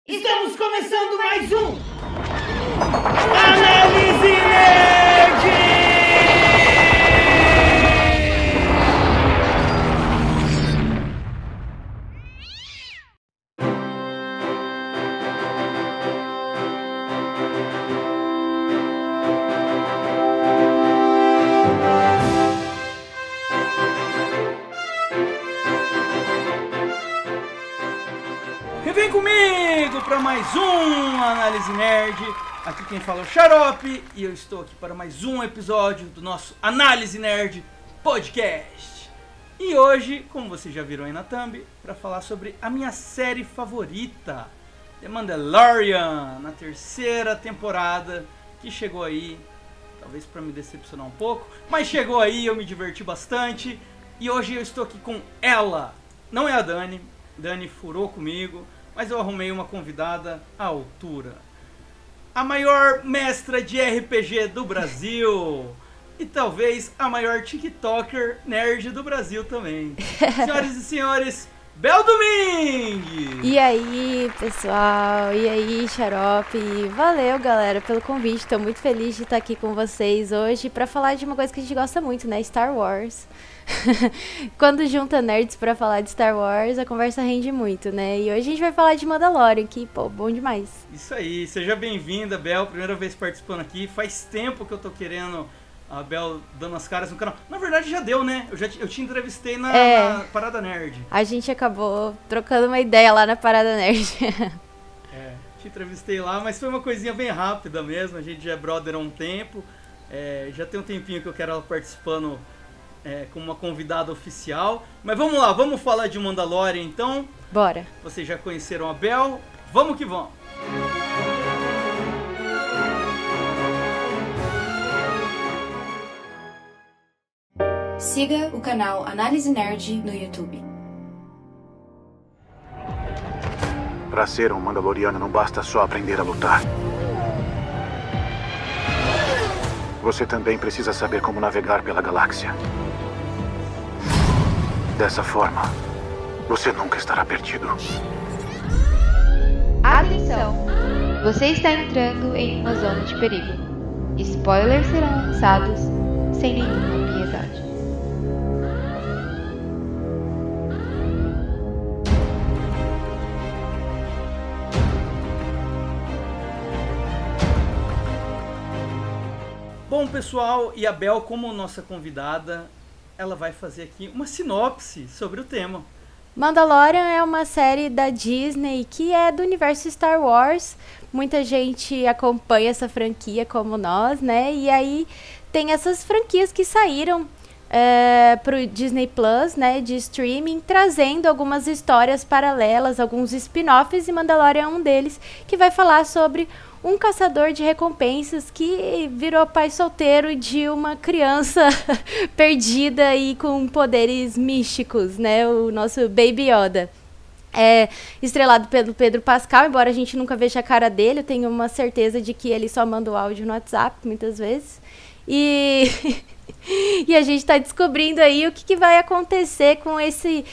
Estamos começando mais um Análise Nerd! E vem comigo para mais um Análise Nerd. Aqui quem fala é o Xarope e eu estou aqui para mais um episódio do nosso Análise Nerd Podcast. E hoje, como vocês já viram aí na thumb, para falar sobre a minha série favorita, The Mandalorian, na terceira temporada, que chegou aí, talvez para me decepcionar um pouco, mas chegou aí, eu me diverti bastante. E hoje eu estou aqui com ela, não é a Dani. Dani furou comigo, mas eu arrumei uma convidada à altura. A maior mestra de RPG do Brasil. E talvez a maior TikToker nerd do Brasil também. Senhoras e senhores, Bel Domingues! E aí, pessoal? E aí, Xarope? Valeu, galera, pelo convite. Tô muito feliz de estar aqui com vocês hoje pra falar de uma coisa que a gente gosta muito, né? Star Wars. Quando junta nerds pra falar de Star Wars, a conversa rende muito, né? E hoje a gente vai falar de Mandalorian, que, pô, bom demais. Isso aí, seja bem-vinda, Bel. Primeira vez participando aqui. Faz tempo que eu tô querendo a Bel dando as caras no canal. Na verdade já deu, né? Eu te entrevistei na Parada Nerd. A gente acabou trocando uma ideia lá na Parada Nerd. Te entrevistei lá, mas foi uma coisinha bem rápida mesmo. A gente já é brother há um tempo. Já tem um tempinho que eu quero ela participando como uma convidada oficial. Mas vamos lá, vamos falar de Mandalorian então. Bora. Vocês já conheceram a Bel. Vamos que vamos. Siga o canal Análise Nerd no YouTube. Para ser um Mandaloriano não basta só aprender a lutar. Você também precisa saber como navegar pela galáxia. Dessa forma, você nunca estará perdido. Atenção! Você está entrando em uma zona de perigo. Spoilers serão lançados sem nenhuma piedade. Bom, pessoal, e a Bel, como nossa convidada, ela vai fazer aqui uma sinopse sobre o tema. Mandalorian é uma série da Disney que é do universo Star Wars. Muita gente acompanha essa franquia como nós, né? E aí tem essas franquias que saíram pro Disney Plus, né, de streaming, trazendo algumas histórias paralelas, alguns spin-offs, e Mandalorian é um deles, que vai falar sobre um caçador de recompensas que virou pai solteiro de uma criança perdida e com poderes místicos, né? O nosso Baby Yoda. É estrelado pelo Pedro Pascal, embora a gente nunca veja a cara dele, eu tenho uma certeza de que ele só manda o áudio no WhatsApp, muitas vezes. E a gente tá descobrindo aí o que vai acontecer com esse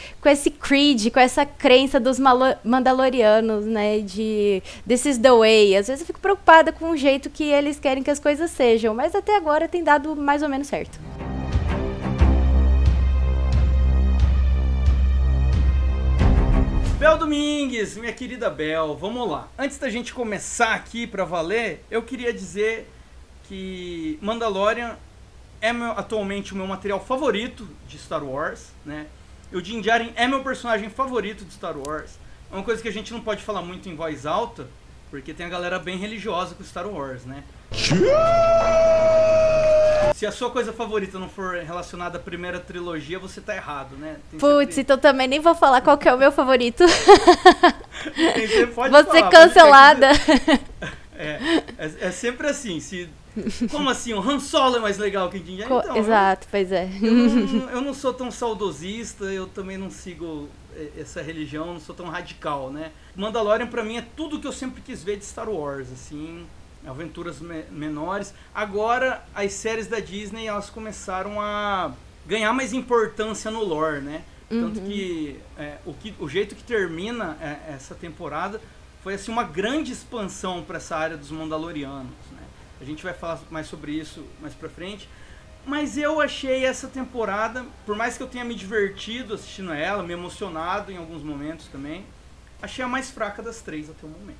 creed, com essa crença dos mandalorianos, né, de this is the way. Às vezes eu fico preocupada com o jeito que eles querem que as coisas sejam, mas até agora tem dado mais ou menos certo. Bel Domingues, minha querida Bel, vamos lá. Antes da gente começar aqui pra valer, eu queria dizer que Mandalorian é atualmente o meu material favorito de Star Wars, né? E o Din Djarin é meu personagem favorito de Star Wars. É uma coisa que a gente não pode falar muito em voz alta, porque tem a galera bem religiosa com Star Wars, né? Se a sua coisa favorita não for relacionada à primeira trilogia, você tá errado, né? Putz, então também nem vou falar qual que é o meu favorito. Pode vou ser cancelada. É sempre assim, como assim, o Han Solo é mais legal que o Din Djarin? Então, exato, pois é. Eu não sou tão saudosista, eu também não sigo essa religião, não sou tão radical, né? Mandalorian pra mim é tudo que eu sempre quis ver de Star Wars, assim, aventuras menores. Agora, as séries da Disney, elas começaram a ganhar mais importância no lore, né? Tanto que o jeito que termina essa temporada foi assim, uma grande expansão para essa área dos Mandalorianos, né? A gente vai falar mais sobre isso mais pra frente. Mas eu achei essa temporada, por mais que eu tenha me divertido assistindo ela, me emocionado em alguns momentos também, achei a mais fraca das 3 até o momento.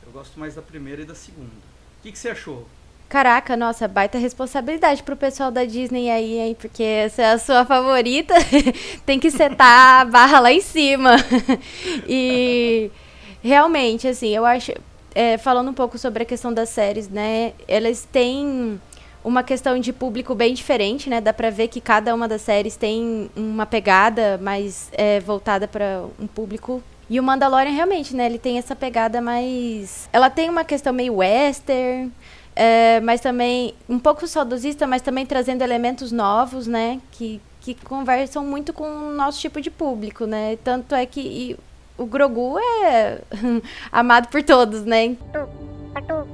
Eu gosto mais da primeira e da segunda. O que você achou? Caraca, nossa, baita responsabilidade pro pessoal da Disney aí, hein? Porque essa é a sua favorita, tem que setar a barra lá em cima. E realmente, assim, eu acho... falando um pouco sobre a questão das séries, né? Elas têm uma questão de público bem diferente, né? Dá pra ver que cada uma das séries tem uma pegada mais voltada para um público. E o Mandalorian realmente, né? Ele tem essa pegada mais... Ela tem uma questão meio western, mas também um pouco saudosista, mas também trazendo elementos novos, né? Que conversam muito com o nosso tipo de público, né? Tanto é que o Grogu é amado por todos, né?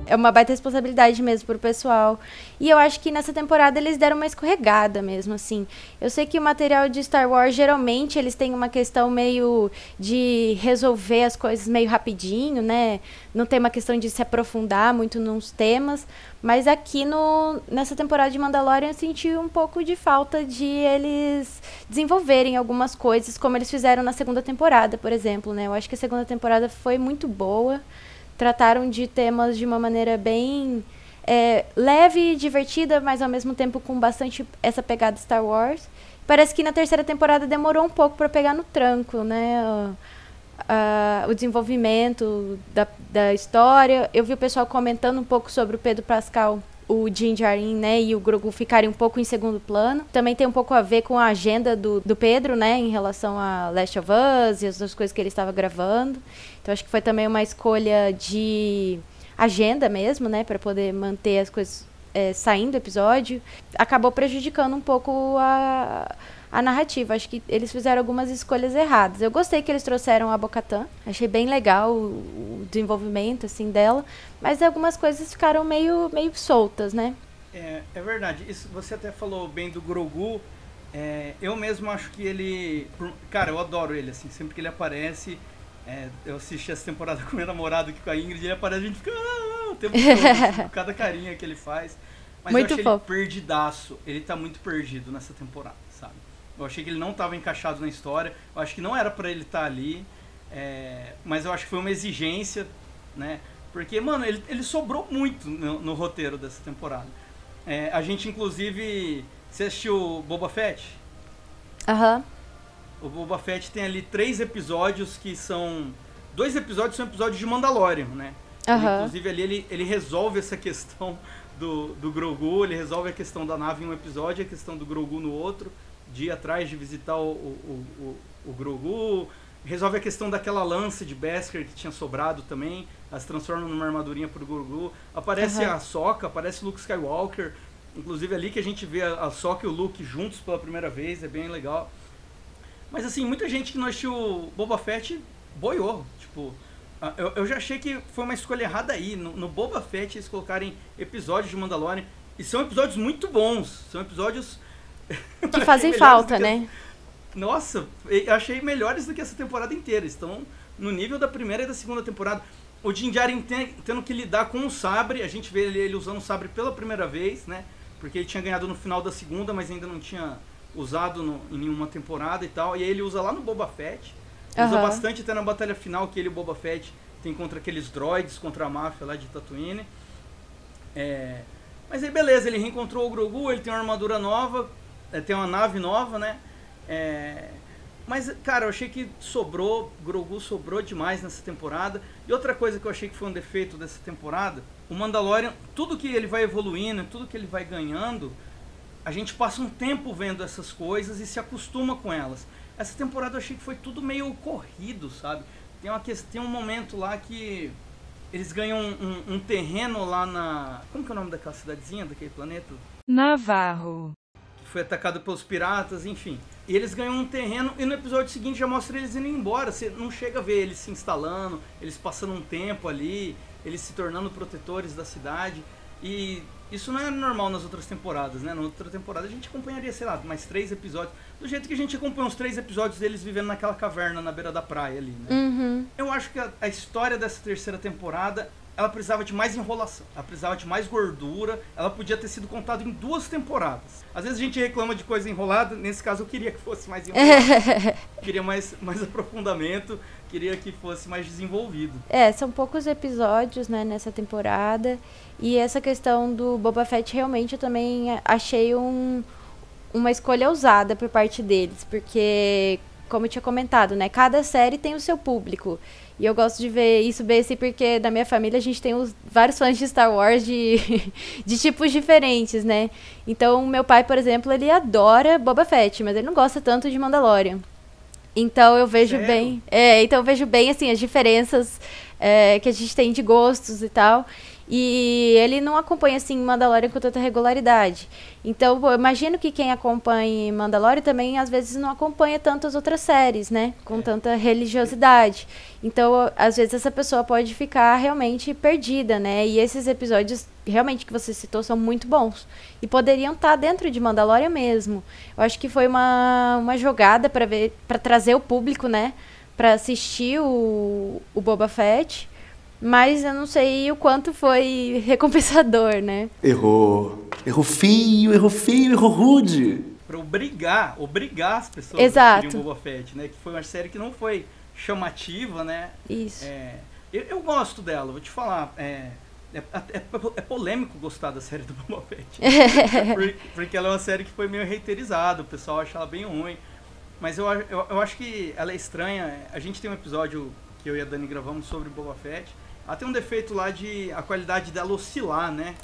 É uma baita responsabilidade mesmo pro pessoal. E eu acho que nessa temporada eles deram uma escorregada mesmo, assim. Eu sei que o material de Star Wars, geralmente, eles têm uma questão meio de resolver as coisas meio rapidinho, né? Não tem uma questão de se aprofundar muito nos temas. Mas aqui nessa temporada de Mandalorian eu senti um pouco de falta de eles desenvolverem algumas coisas, como eles fizeram na segunda temporada, por exemplo, né? Eu acho que a segunda temporada foi muito boa. Trataram de temas de uma maneira bem leve e divertida, mas ao mesmo tempo com bastante essa pegada Star Wars. Parece que na terceira temporada demorou um pouco para pegar no tranco, né? O desenvolvimento da história. Eu vi o pessoal comentando um pouco sobre o Pedro Pascal, o Din Djarin, né, e o Grogu ficarem um pouco em segundo plano. Também tem um pouco a ver com a agenda do Pedro, né, em relação a Last of Us e as outras coisas que ele estava gravando. Então acho que foi também uma escolha de agenda mesmo, né, para poder manter as coisas saindo do episódio. Acabou prejudicando um pouco a narrativa. Acho que eles fizeram algumas escolhas erradas. Eu gostei que eles trouxeram a Bo-Katan. Achei bem legal o desenvolvimento, assim, dela. Mas algumas coisas ficaram meio soltas, né? É verdade. Isso, você até falou bem do Grogu. Eu mesmo acho que ele... Cara, eu adoro ele, assim. Sempre que ele aparece... eu assisti essa temporada com meu namorado aqui com a Ingrid. Ele aparece, a gente fica... o tempo todo, assim, cada carinha que ele faz. Mas muito eu achei fofo. ele perdidaço. Ele tá muito perdido nessa temporada, sabe? Eu achei que ele não estava encaixado na história. Eu acho que não era pra ele estar ali. Mas eu acho que foi uma exigência, né? Porque, mano, ele sobrou muito no roteiro dessa temporada. A gente, inclusive... Você assistiu Boba Fett? Aham. O Boba Fett tem ali 3 episódios que são... 2 episódios são episódios de Mandalorian, né? Inclusive ali ele resolve essa questão do Grogu. Ele resolve a questão da nave em um episódio, a questão do Grogu no outro. De ir atrás de visitar o Grogu, resolve a questão daquela lança de Beskar que tinha sobrado também, as transforma numa armadurinha pro Grogu, aparece a Ahsoka, aparece o Luke Skywalker, inclusive ali que a gente vê a Ahsoka e o Luke juntos pela primeira vez, é bem legal. Mas assim, muita gente que não assistiu Boba Fett boiou, tipo, eu já achei que foi uma escolha errada aí, no Boba Fett eles colocarem episódios de Mandalorian, e são episódios muito bons, são episódios... que fazem falta, né? Nossa, eu achei melhores do que essa temporada inteira. Estão no nível da primeira e da segunda temporada. O Din Djarin tendo que lidar com o sabre. A gente vê ele usando o sabre pela primeira vez, né? Porque ele tinha ganhado no final da segunda, mas ainda não tinha usado em nenhuma temporada e tal. E aí ele usa lá no Boba Fett. Usa bastante até na batalha final que ele e o Boba Fett tem contra aqueles droids, contra a máfia lá de Tatooine. Mas aí beleza, ele reencontrou o Grogu, ele tem uma armadura nova. Tem uma nave nova, né? Mas, cara, eu achei que Grogu sobrou demais nessa temporada. E outra coisa que eu achei que foi um defeito dessa temporada, o Mandalorian, tudo que ele vai evoluindo, tudo que ele vai ganhando, a gente passa um tempo vendo essas coisas e se acostuma com elas. Essa temporada eu achei que foi tudo meio corrido, sabe? Tem um momento lá que eles ganham um terreno lá na... Como que é o nome daquela cidadezinha, daquele planeta? Navarro. Foi atacado pelos piratas, enfim. E eles ganham um terreno e no episódio seguinte já mostra eles indo embora. Você não chega a ver eles se instalando, eles passando um tempo ali, eles se tornando protetores da cidade. E isso não é normal nas outras temporadas, né? Na outra temporada a gente acompanharia, sei lá, mais 3 episódios. Do jeito que a gente acompanha os 3 episódios deles vivendo naquela caverna na beira da praia ali, né? Eu acho que a história dessa terceira temporada, ela precisava de mais enrolação. Ela precisava de mais gordura. Ela podia ter sido contada em 2 temporadas. Às vezes a gente reclama de coisa enrolada. Nesse caso eu queria que fosse mais enrolado. Queria mais aprofundamento. Queria que fosse mais desenvolvido. São poucos episódios, né, nessa temporada. E essa questão do Boba Fett, realmente, eu também achei uma escolha ousada por parte deles. Porque, como eu tinha comentado, né, cada série tem o seu público. E eu gosto de ver isso bem assim, porque na minha família a gente tem vários fãs de Star Wars de tipos diferentes, né? Então, meu pai, por exemplo, ele adora Boba Fett, mas ele não gosta tanto de Mandalorian. Então eu vejo bem. Então eu vejo bem assim as diferenças que a gente tem de gostos e tal. E ele não acompanha assim Mandalorian com tanta regularidade. Então, eu imagino que quem acompanha Mandalorian também às vezes não acompanha tanto as outras séries, né? Com tanta religiosidade. Então, às vezes essa pessoa pode ficar realmente perdida, né? E esses episódios realmente que você citou são muito bons. E poderiam estar dentro de Mandalorian mesmo. Eu acho que foi uma jogada para trazer o público, né? Para assistir o Boba Fett. Mas eu não sei o quanto foi recompensador, né? Errou feio, errou rude. Pra obrigar as pessoas a assistirem o Boba Fett, né? Que foi uma série que não foi chamativa, né? Isso. Eu gosto dela, vou te falar. É polêmico gostar da série do Boba Fett. Porque ela é uma série que foi meio reiterizada, o pessoal acha ela bem ruim. Mas eu acho que ela é estranha. A gente tem um episódio que eu e a Dani gravamos sobre Boba Fett. Ela tem um defeito lá de a qualidade dela oscilar, né?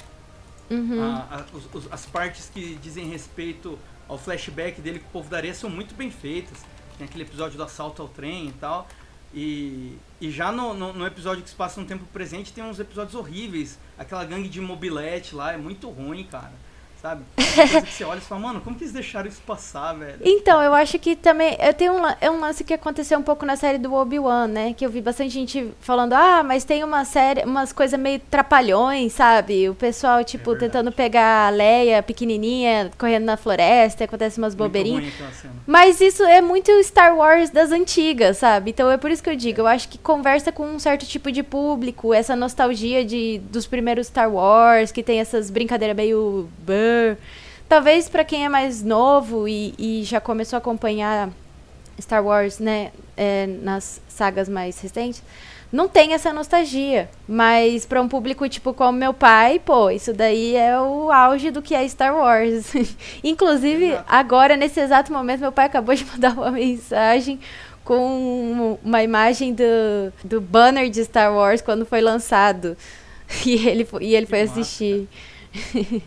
As partes que dizem respeito ao flashback dele com o povo da areia são muito bem feitas. Tem aquele episódio do assalto ao trem e tal. E já no episódio que se passa no tempo presente tem uns episódios horríveis. Aquela gangue de mobilete lá é muito ruim, cara. Sabe? Uma coisa que você olha e fala, mano, como que eles deixaram isso passar, velho? Então, eu acho que também... Tem um lance que aconteceu um pouco na série do Obi-Wan, né? Que eu vi bastante gente falando, mas tem umas coisas meio trapalhões, sabe? O pessoal, tipo, tentando pegar a Leia pequenininha, correndo na floresta, acontece umas bobeirinhas. Mas isso é muito Star Wars das antigas, sabe? Então, é por isso que eu digo, eu acho que conversa com um certo tipo de público, essa nostalgia dos primeiros Star Wars, que tem essas brincadeiras meio... Talvez para quem é mais novo e já começou a acompanhar Star Wars, né, nas sagas mais recentes, não tem essa nostalgia. Mas para um público tipo como meu pai, pô, isso daí é o auge do que é Star Wars. Inclusive, agora, nesse exato momento, meu pai acabou de mandar uma mensagem com uma imagem do banner de Star Wars quando foi lançado. E ele foi assistir.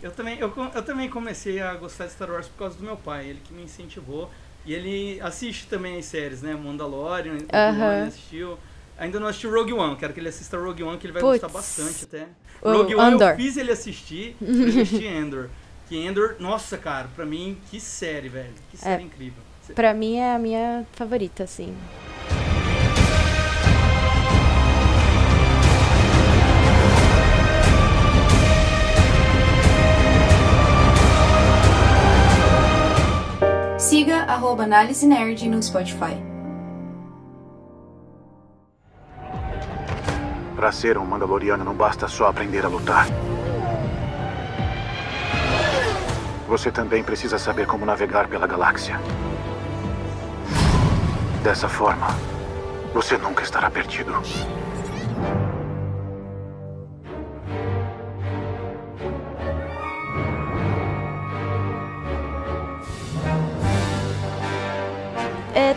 Eu também comecei a gostar de Star Wars por causa do meu pai, ele que me incentivou. E ele assiste também as séries, né? Mandalorian, ele assistiu. Ainda não assistiu Rogue One, quero que ele assista Rogue One, que ele vai gostar bastante até. Rogue One Andor. Eu fiz ele assistir, eu assisti Andor. Que Andor, nossa, cara, pra mim, que série, velho. Que série incrível. Pra mim é a minha favorita, assim. Siga @Análise Nerd no Spotify. Para ser um Mandaloriano não basta só aprender a lutar. Você também precisa saber como navegar pela galáxia. Dessa forma, você nunca estará perdido.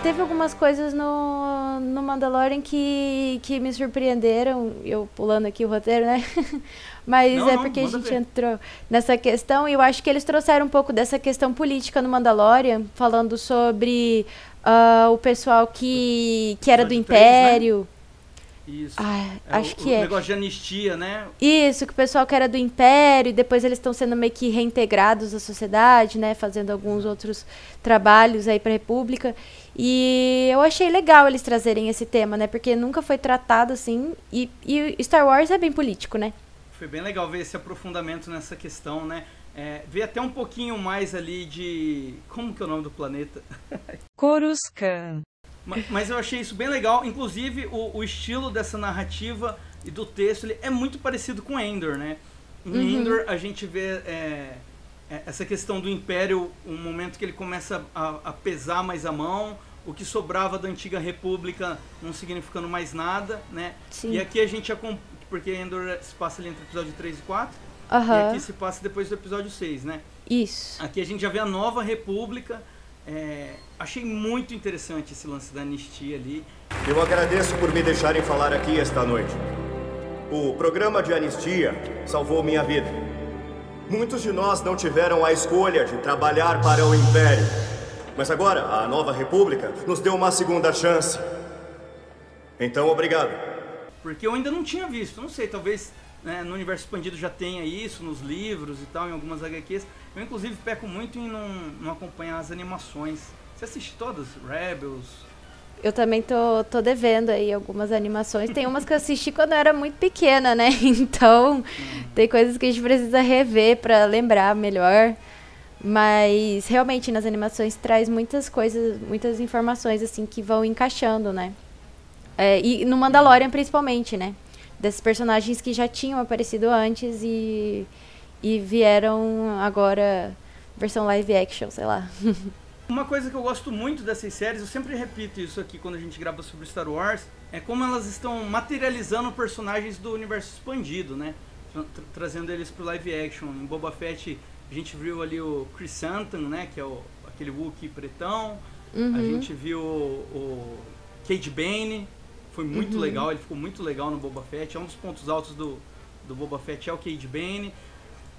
Teve algumas coisas no Mandalorian que me surpreenderam, eu pulando aqui o roteiro, né? Mas porque a gente entrou nessa questão e eu acho que eles trouxeram um pouco dessa questão política no Mandalorian, falando sobre o pessoal que era do Império. 3, né? Isso. Acho que o negócio de anistia, né? Isso, que o pessoal que era do Império, e depois eles estão sendo meio que reintegrados à sociedade, né? Fazendo alguns outros trabalhos aí para a República. E eu achei legal eles trazerem esse tema, né? Porque nunca foi tratado assim. E Star Wars é bem político, né? Foi bem legal ver esse aprofundamento nessa questão, né? Ver até um pouquinho mais ali de... Como que é o nome do planeta? Coruscant. Mas eu achei isso bem legal. Inclusive, o estilo dessa narrativa e do texto ele é muito parecido com Endor, né? Em Endor, a gente vê essa questão do Império, um momento que ele começa a pesar mais a mão, o que sobrava da antiga República não significando mais nada, né? Sim. E aqui a gente porque Endor se passa ali entre o episódio 3 e 4, e aqui se passa depois do episódio 6, né? Isso. Aqui a gente já vê a nova República. Achei muito interessante esse lance da anistia ali. Eu agradeço por me deixarem falar aqui esta noite. O programa de anistia salvou minha vida. Muitos de nós não tiveram a escolha de trabalhar para o Império. Mas agora, a nova República nos deu uma segunda chance. Então, obrigado. Porque eu ainda não tinha visto, não sei, talvez no universo expandido já tenha isso, nos livros e tal, em algumas HQs. Eu, inclusive, peco muito em não acompanhar as animações. Você assiste todas? Rebels? Eu também tô devendo aí algumas animações. Tem umas que eu assisti quando eu era muito pequena, né? Então, tem coisas que a gente precisa rever pra lembrar melhor. Mas, realmente, nas animações traz muitas coisas, muitas informações, assim, que vão encaixando, né? E no Mandalorian, principalmente, né? Desses personagens que já tinham aparecido antes e vieram agora versão live action, sei lá. Uma coisa que eu gosto muito dessas séries, eu sempre repito isso aqui quando a gente grava sobre Star Wars, é como elas estão materializando personagens do universo expandido, né? Trazendo eles pro live action. Em Boba Fett a gente viu ali o Chrysanthemum, né? Que é aquele Wookiee pretão. A gente viu o Cad Bane, foi muito legal, ele ficou muito legal no Boba Fett. É um dos pontos altos do Boba Fett é o Cad Bane.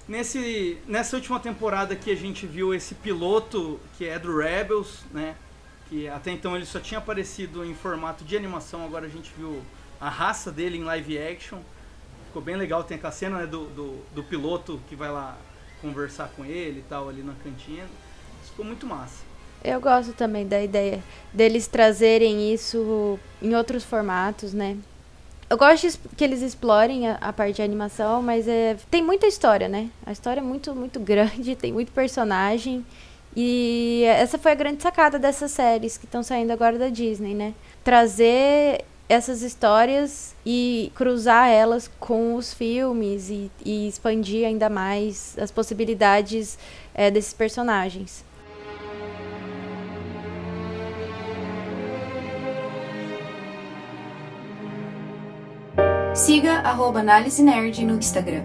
Nessa última temporada que a gente viu esse piloto que é do Rebels, né? Que até então ele só tinha aparecido em formato de animação, agora a gente viu a raça dele em live action. Ficou bem legal, tem aquela cena, né, do piloto que vai lá conversar com ele e tal ali na cantina. Isso ficou muito massa. Eu gosto também da ideia deles trazerem isso em outros formatos, né? Eu gosto que eles explorem a parte de animação, mas tem muita história, né? A história é muito, muito grande, tem muito personagem. E essa foi a grande sacada dessas séries que estão saindo agora da Disney, né? Trazer essas histórias e cruzar elas com os filmes e expandir ainda mais as possibilidades desses personagens. Siga @Análise Nerd no Instagram.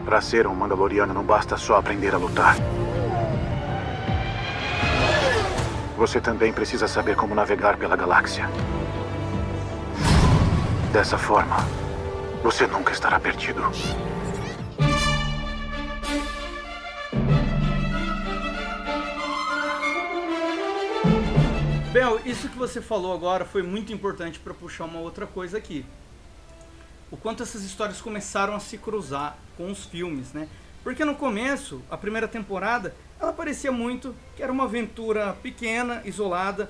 Para ser um Mandaloriano não basta só aprender a lutar. Você também precisa saber como navegar pela galáxia. Dessa forma, você nunca estará perdido. Bel, isso que você falou agora foi muito importante para puxar uma outra coisa aqui. O quanto essas histórias começaram a se cruzar com os filmes, né? Porque no começo, a primeira temporada, ela parecia muito que era uma aventura pequena, isolada,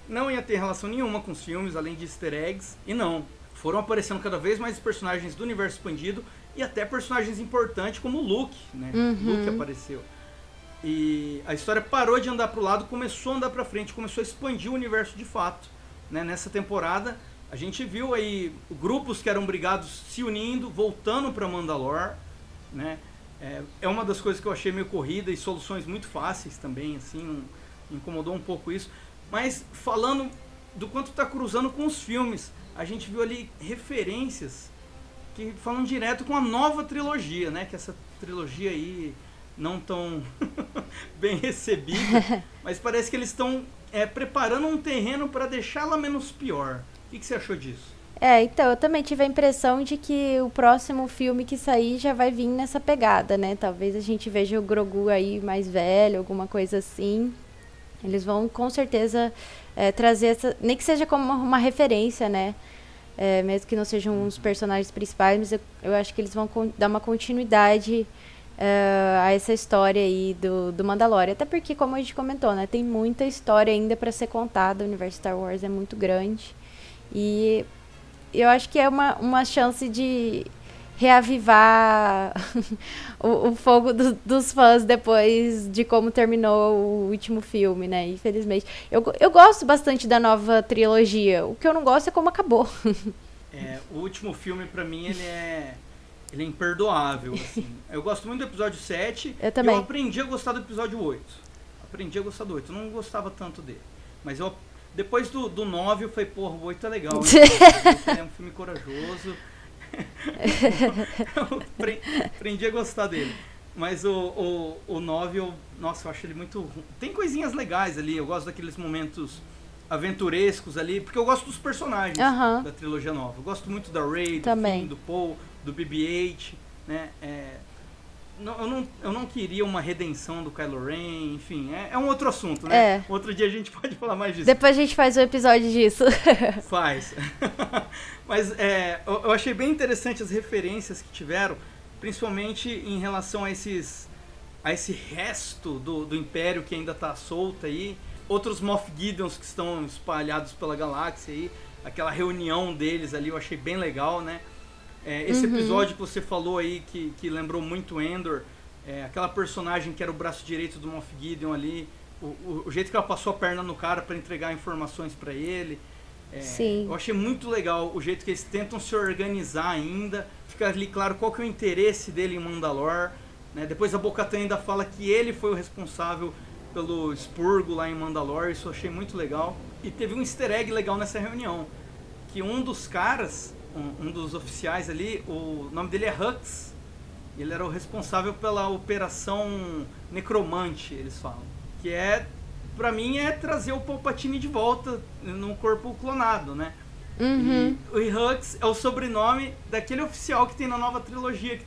não ia ter relação nenhuma com os filmes, além de easter eggs, e não. Foram aparecendo cada vez mais personagens do universo expandido e até personagens importantes como o Luke, né? Luke apareceu. E a história parou de andar pro lado, começou a andar pra frente, começou a expandir o universo de fato, né? Nessa temporada, a gente viu aí grupos que eram brigados se unindo, voltando pra Mandalore, né? É uma das coisas que eu achei meio corrida e soluções muito fáceis também, assim, me incomodou um pouco isso. Mas falando do quanto tá cruzando com os filmes, a gente viu ali referências que falam direto com a nova trilogia, né? Que essa trilogia aí não tão bem recebida, mas parece que eles estão preparando um terreno para deixá-la menos pior. O que você achou disso? Então, eu também tive a impressão de que o próximo filme que sair já vai vir nessa pegada, né? Talvez a gente veja o Grogu aí mais velho, alguma coisa assim. Eles vão com certeza trazer essa, nem que seja como uma referência, né? Mesmo que não sejam os personagens principais, mas eu acho que eles vão dar uma continuidade a essa história aí do Mandalorian. Até porque, como a gente comentou, né? Tem muita história ainda para ser contada. O universo Star Wars é muito grande. E eu acho que é uma chance de reavivar o fogo dos fãs depois de como terminou o último filme, né? Infelizmente. Eu gosto bastante da nova trilogia. O que eu não gosto é como acabou. O último filme, pra mim, ele é imperdoável, assim. Eu gosto muito do episódio 7. Eu também. Eu aprendi a gostar do episódio 8. Eu não gostava tanto dele. Mas depois do 9, eu falei, porra, o 8 é legal. É um filme corajoso. Eu aprendi a gostar dele. Mas o 9, eu acho ele muito... Tem coisinhas legais ali. Eu gosto daqueles momentos aventurescos ali, porque eu gosto dos personagens da trilogia nova. Eu gosto muito da Rey, do Finn, do Poe, do BB-8, né? Eu não queria uma redenção do Kylo Ren, enfim, é um outro assunto, né? Outro dia a gente pode falar mais disso. Depois a gente faz um episódio disso. Faz. Mas eu achei bem interessante as referências que tiveram, principalmente em relação a esse resto do Império que ainda tá solto aí, outros Moff Gideons que estão espalhados pela galáxia aí, aquela reunião deles ali eu achei bem legal, né? Esse episódio que você falou aí, que lembrou muito Endor, aquela personagem que era o braço direito do Moff Gideon ali, o jeito que ela passou a perna no cara para entregar informações para ele, Sim. Eu achei muito legal o jeito que eles tentam se organizar ainda, fica ali claro qual que é o interesse dele em Mandalore, né? Depois a Bo-Katan ainda fala que ele foi o responsável pelo expurgo lá em Mandalore, isso eu achei muito legal. E teve um easter egg legal nessa reunião, que um dos caras, um dos oficiais ali, o nome dele é Hux, ele era o responsável pela operação Necromante, eles falam, que pra mim é trazer o Palpatine de volta num corpo clonado, né? E o Hux é o sobrenome daquele oficial que tem na nova trilogia,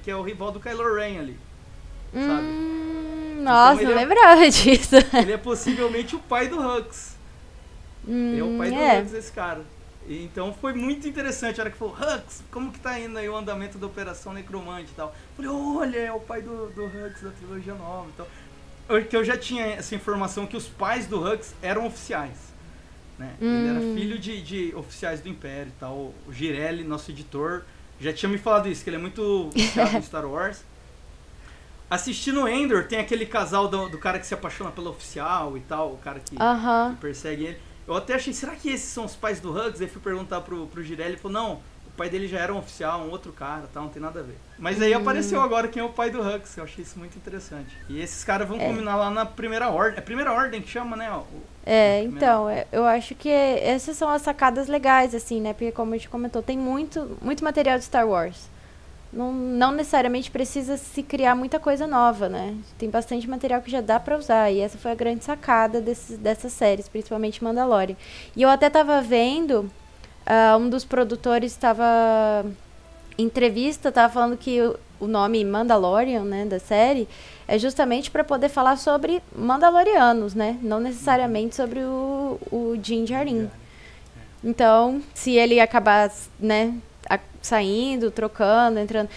que é o rival do Kylo Ren ali, sabe? Nossa, então, não lembrava disso. Ele é possivelmente o pai do Hux. É o pai do Hux, esse cara. E, então foi muito interessante a hora que falou, Hux, como que tá indo aí o andamento da Operação Necromante e tal. Falei, olha, é o pai do Hux da trilogia nova e tal. Porque eu já tinha essa informação que os pais do Hux eram oficiais, né? Ele era filho de oficiais do Império e tal. O Girelli, nosso editor, já tinha me falado isso, que ele é muito viciado em Star Wars. Assistindo Endor, tem aquele casal do cara que se apaixona pelo oficial e tal, o cara que persegue ele. Eu até achei, será que esses são os pais do Hux? Aí fui perguntar pro Girelli, ele falou, não, o pai dele já era um oficial, um outro cara, tá, não tem nada a ver. Mas aí apareceu agora quem é o pai do Hux, eu achei isso muito interessante. E esses caras vão combinar lá na Primeira Ordem, é Primeira Ordem que chama, né? Então, eu acho que essas são as sacadas legais, assim, né? Porque como a gente comentou, tem muito material de Star Wars. Não necessariamente precisa se criar muita coisa nova, né? Tem bastante material que já dá pra usar. E essa foi a grande sacada dessas séries, principalmente Mandalorian. E eu até tava vendo, um dos produtores estava em entrevista, tava falando que o nome Mandalorian, né, da série, é justamente para poder falar sobre Mandalorianos, né? Não necessariamente sobre o Din Djarin. Então, se ele acabar, né, saindo, trocando, entrando,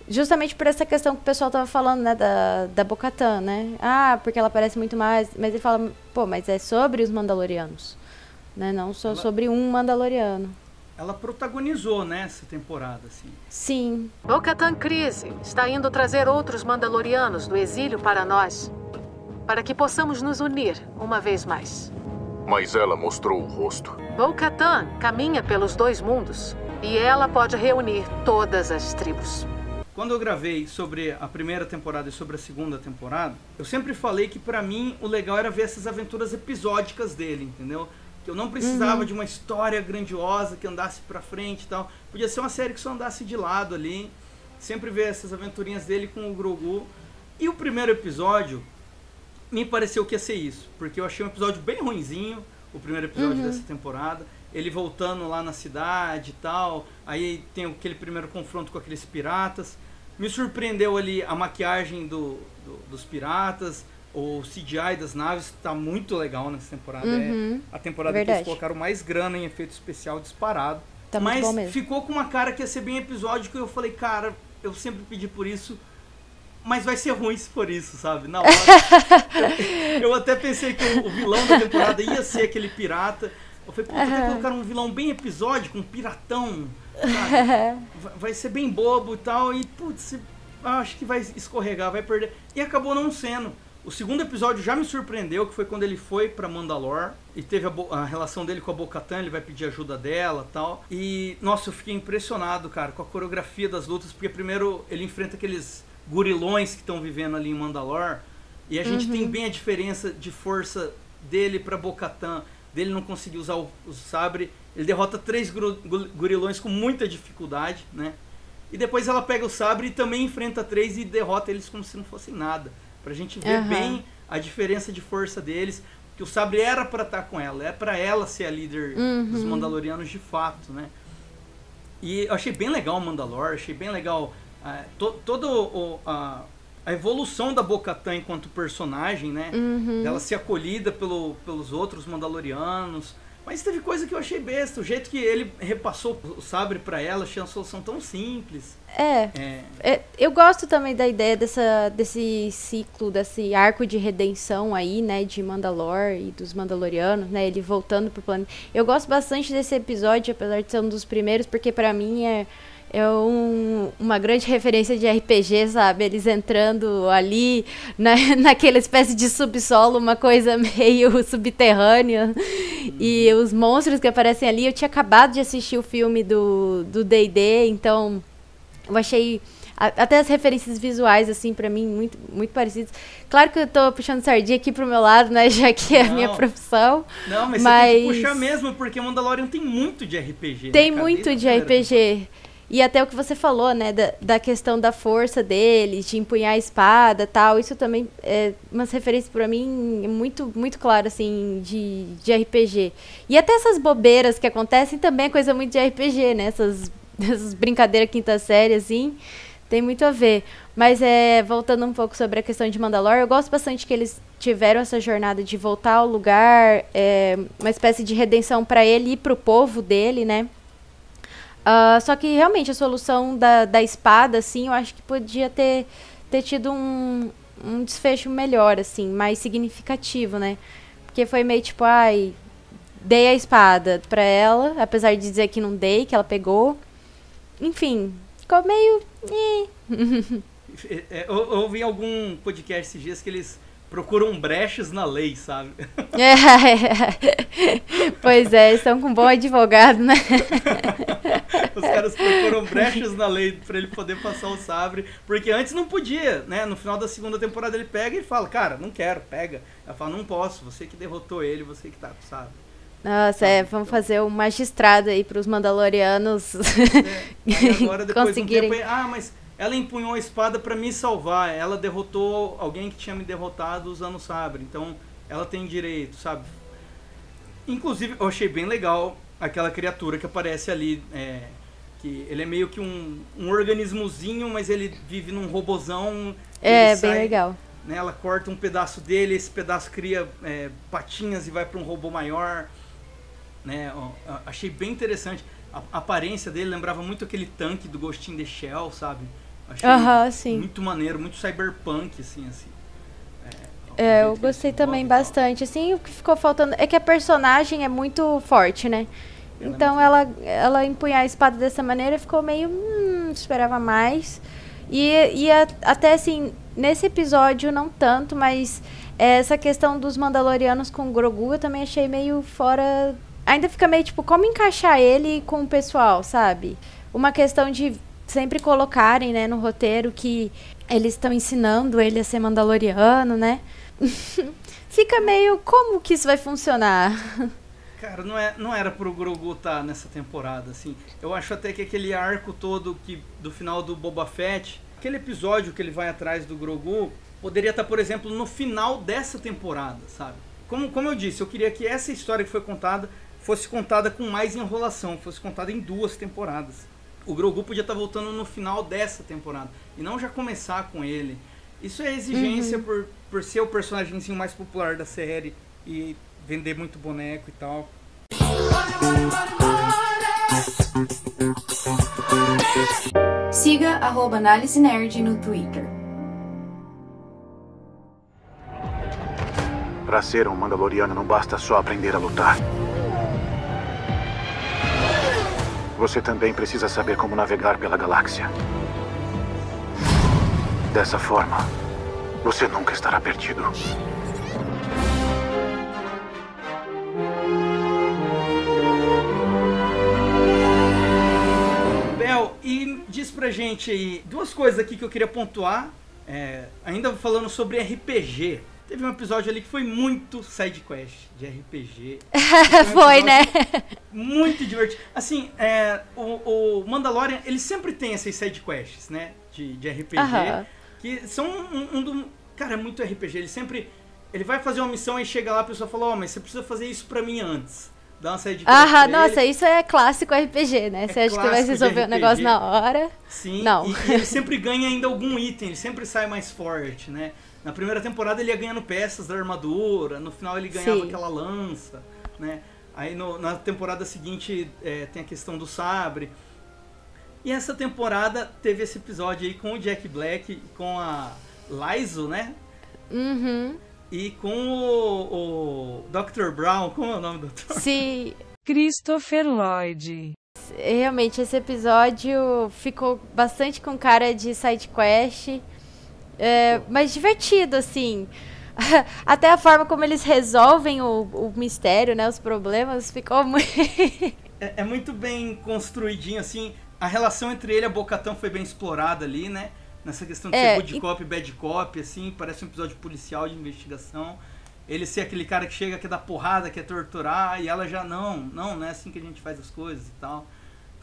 justamente por essa questão que o pessoal tava falando, né, da Bo-Katan, né? Porque ela aparece muito mais, mas ele fala, mas é sobre os Mandalorianos, né? Não só sobre um Mandaloriano. Ela protagonizou, né, essa temporada, assim. Sim. Bo-Katan Kryze está indo trazer outros Mandalorianos do exílio para nós, para que possamos nos unir uma vez mais. Mas ela mostrou o rosto. Bo-Katan caminha pelos dois mundos. E ela pode reunir todas as tribos. Quando eu gravei sobre a primeira temporada e sobre a segunda temporada, eu sempre falei que pra mim o legal era ver essas aventuras episódicas dele, entendeu? Que eu não precisava de uma história grandiosa que andasse pra frente e tal. Podia ser uma série que só andasse de lado ali. Sempre ver essas aventurinhas dele com o Grogu. E o primeiro episódio me pareceu que ia ser isso. Porque eu achei um episódio bem ruinzinho, o primeiro episódio dessa temporada. Ele voltando lá na cidade e tal, aí tem aquele primeiro confronto com aqueles piratas. Me surpreendeu ali a maquiagem dos piratas, o CGI das naves tá muito legal nessa temporada. É a temporada que eles colocaram mais grana em efeito especial disparado. Tá mas muito bom mesmo. Ficou com uma cara que ia ser bem episódico e eu falei, cara, eu sempre pedi por isso, mas vai ser ruim se for isso, sabe? Na hora. eu até pensei que o vilão da temporada ia ser aquele pirata. Eu falei, puta, até colocaram um vilão bem episódico, um piratão, sabe? Vai ser bem bobo e tal, e putz, acho que vai escorregar, vai perder. E acabou não sendo. O segundo episódio já me surpreendeu, que foi quando ele foi pra Mandalore e teve a relação dele com a Bo-Katan, ele vai pedir ajuda dela e tal. E, nossa, eu fiquei impressionado, cara, com a coreografia das lutas, porque primeiro ele enfrenta aqueles gorilões que estão vivendo ali em Mandalore, e a gente tem bem a diferença de força dele pra Bo-Katan, dele não conseguir usar o sabre. Ele derrota 3 gorilões com muita dificuldade, né? E depois ela pega o sabre e também enfrenta 3 e derrota eles como se não fossem nada. Pra gente ver bem a diferença de força deles, que o sabre era pra estar com ela, é pra ela ser a líder dos Mandalorianos de fato, né? E eu achei bem legal o Mandalore, achei bem legal toda a evolução da Bo-Katan enquanto personagem, né? Dela ser acolhida pelos outros Mandalorianos. Mas teve coisa que eu achei besta. O jeito que ele repassou o sabre pra ela, achei uma solução tão simples. Eu gosto também da ideia desse ciclo, desse arco de redenção aí, né? De Mandalore e dos Mandalorianos, né? Ele voltando pro planeta. Eu gosto bastante desse episódio, apesar de ser um dos primeiros, porque pra mim é uma grande referência de RPG, sabe? Eles entrando ali naquela espécie de subsolo, uma coisa meio subterrânea. E os monstros que aparecem ali, eu tinha acabado de assistir o filme do D&D, então eu achei até as referências visuais, assim, pra mim, muito, muito parecidas. Claro que eu tô puxando sardinha aqui pro meu lado, né, já que é a minha profissão. Não, mas você tem que puxar mesmo, porque Mandalorian tem muito de RPG. Tem muito de RPG. E até o que você falou, né, da questão da força dele, de empunhar a espada e tal, isso também é umas referências pra mim muito, muito claras, assim, de RPG. E até essas bobeiras que acontecem também é coisa muito de RPG, né, essas brincadeiras quinta série, assim, tem muito a ver. Mas voltando um pouco sobre a questão de Mandalore, eu gosto bastante que eles tiveram essa jornada de voltar ao lugar, uma espécie de redenção pra ele e pro povo dele, né. Só que realmente a solução da espada, assim, eu acho que podia ter tido um desfecho melhor, assim, mais significativo, né? Porque foi meio tipo, dei a espada pra ela, apesar de dizer que não dei, que ela pegou. Enfim, ficou meio... Eu ouvi algum podcast esses dias que eles procuram brechas na lei, sabe? Pois é, estão com um bom advogado, né? Os caras procuram brechas na lei pra ele poder passar o sabre, porque antes não podia, né? No final da segunda temporada ele pega e fala, cara, não quero, pega. Ela fala, não posso, você que derrotou ele, você que tá com o sabre. Nossa, vamos fazer um magistrado aí pros Mandalorianos Aí agora, depois conseguirem... de um tempo, mas ela empunhou a espada pra me salvar, ela derrotou alguém que tinha me derrotado usando o sabre, então ela tem direito, sabe? Inclusive, eu achei bem legal aquela criatura que aparece ali, que ele é meio que um organismozinho, mas ele vive num robozão. Bem legal. Né, ela corta um pedaço dele, esse pedaço cria patinhas e vai para um robô maior. Né? Achei bem interessante. A aparência dele lembrava muito aquele tanque do Ghost in the Shell, sabe? Achei sim. muito maneiro, muito cyberpunk, assim. Eu gostei também bastante. Assim, o que ficou faltando é que a personagem é muito forte, né? Então ela empunhar a espada dessa maneira ficou meio... esperava mais. E até assim, nesse episódio não tanto, mas essa questão dos Mandalorianos com o Grogu eu também achei meio fora... Ainda fica meio tipo, como encaixar ele com o pessoal, sabe? Uma questão de sempre colocarem, né, no roteiro que eles estão ensinando ele a ser Mandaloriano, né? Fica meio, como que isso vai funcionar? Cara, não era pro Grogu estar nessa temporada, assim. Eu acho até que aquele arco todo do final do Boba Fett, aquele episódio que ele vai atrás do Grogu, poderia estar, por exemplo, no final dessa temporada, sabe? Como eu disse, eu queria que essa história que foi contada fosse contada com mais enrolação, fosse contada em 2 temporadas. O Grogu podia estar voltando no final dessa temporada, e não já começar com ele. Isso é exigência por ser o personagemzinho mais popular da série e vender muito boneco e tal. Siga @AnáliseNerd no Twitter. Para ser um Mandaloriano não basta só aprender a lutar. Você também precisa saber como navegar pela galáxia. Dessa forma, você nunca estará perdido. Bel, e diz pra gente aí duas coisas aqui que eu queria pontuar. Ainda falando sobre RPG. Teve um episódio ali que foi muito sidequest de RPG. Foi, né? Muito divertido. Assim, o Mandalorian, ele sempre tem essas sidequests, né? De RPG. Que são Cara, é muito RPG. Ele vai fazer uma missão e chega lá, a pessoa fala, mas você precisa fazer isso pra mim antes. Dá uma sidequest nossa, isso é clássico RPG, né? Você acha que vai resolver o negócio na hora? Sim, não. E ele sempre ganha ainda algum item, ele sempre sai mais forte, né? Na primeira temporada ele ia ganhando peças da armadura, no final ele ganhava aquela lança, né? Aí na temporada seguinte tem a questão do sabre. E essa temporada teve esse episódio aí com o Jack Black, com a Lyso, né? Uhum. E com o Dr. Brown, como é o nome do doutor? Sim. Christopher Lloyd. Realmente, esse episódio ficou bastante com cara de sidequest, mas divertido, assim. Até a forma como eles resolvem o mistério, né, os problemas, ficou muito... É muito bem construidinho, assim. A relação entre ele e a Bo-Katan foi bem explorada ali, né? Nessa questão de ser good cop e bad cop, assim, parece um episódio policial de investigação. Ele ser aquele cara que chega, quer dar porrada, quer torturar, e ela já, não é assim que a gente faz as coisas e tal.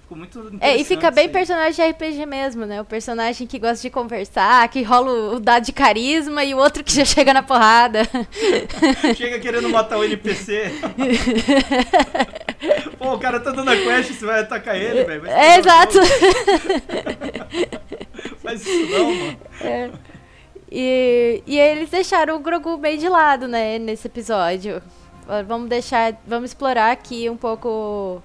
Ficou muito interessante. E fica bem personagem de RPG mesmo, né? O personagem que gosta de conversar, que rola o dado de carisma, e o outro que já chega na porrada. Chega querendo matar o NPC. Pô, o cara tá dando a quest, você vai atacar ele, velho. Exato. Faz isso não, mano. E eles deixaram o Grogu bem de lado, né, nesse episódio. Vamos explorar aqui um pouco